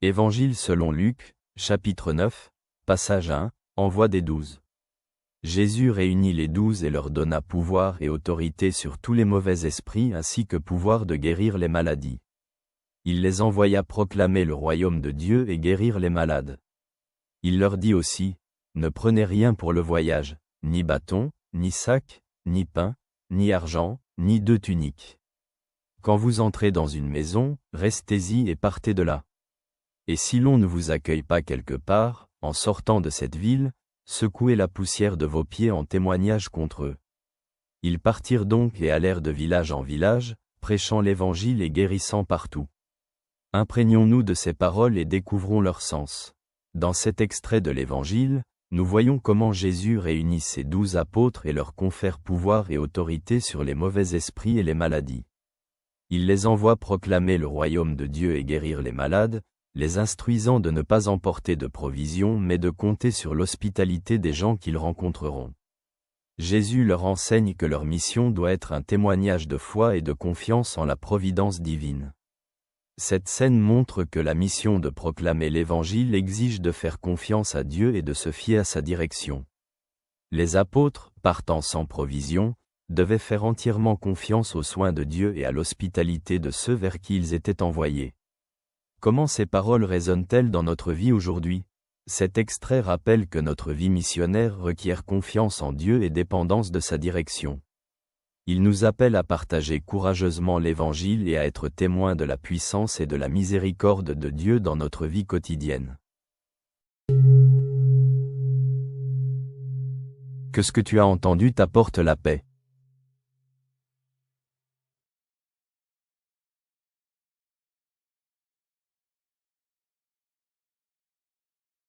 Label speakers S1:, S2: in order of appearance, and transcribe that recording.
S1: Évangile selon Luc, chapitre 9, passage 1, envoi des 12. Jésus réunit les 12 et leur donna pouvoir et autorité sur tous les mauvais esprits ainsi que pouvoir de guérir les maladies. Il les envoya proclamer le royaume de Dieu et guérir les malades. Il leur dit aussi, ne prenez rien pour le voyage, ni bâton, ni sac, ni pain, ni argent, ni 2 tuniques. Quand vous entrez dans une maison, restez-y et partez de là. Et si l'on ne vous accueille pas quelque part, en sortant de cette ville, secouez la poussière de vos pieds en témoignage contre eux. Ils partirent donc et allèrent de village en village, prêchant l'évangile et guérissant partout. Imprégnons-nous de ces paroles et découvrons leur sens. Dans cet extrait de l'évangile, nous voyons comment Jésus réunit ses 12 apôtres et leur confère pouvoir et autorité sur les mauvais esprits et les maladies. Il les envoie proclamer le royaume de Dieu et guérir les malades, les instruisant de ne pas emporter de provisions mais de compter sur l'hospitalité des gens qu'ils rencontreront. Jésus leur enseigne que leur mission doit être un témoignage de foi et de confiance en la providence divine. Cette scène montre que la mission de proclamer l'Évangile exige de faire confiance à Dieu et de se fier à sa direction. Les apôtres, partant sans provision, devaient faire entièrement confiance aux soins de Dieu et à l'hospitalité de ceux vers qui ils étaient envoyés. Comment ces paroles résonnent-elles dans notre vie aujourd'hui? Cet extrait rappelle que notre vie missionnaire requiert confiance en Dieu et dépendance de sa direction. Il nous appelle à partager courageusement l'Évangile et à être témoins de la puissance et de la miséricorde de Dieu dans notre vie quotidienne. Que ce que tu as entendu t'apporte la paix.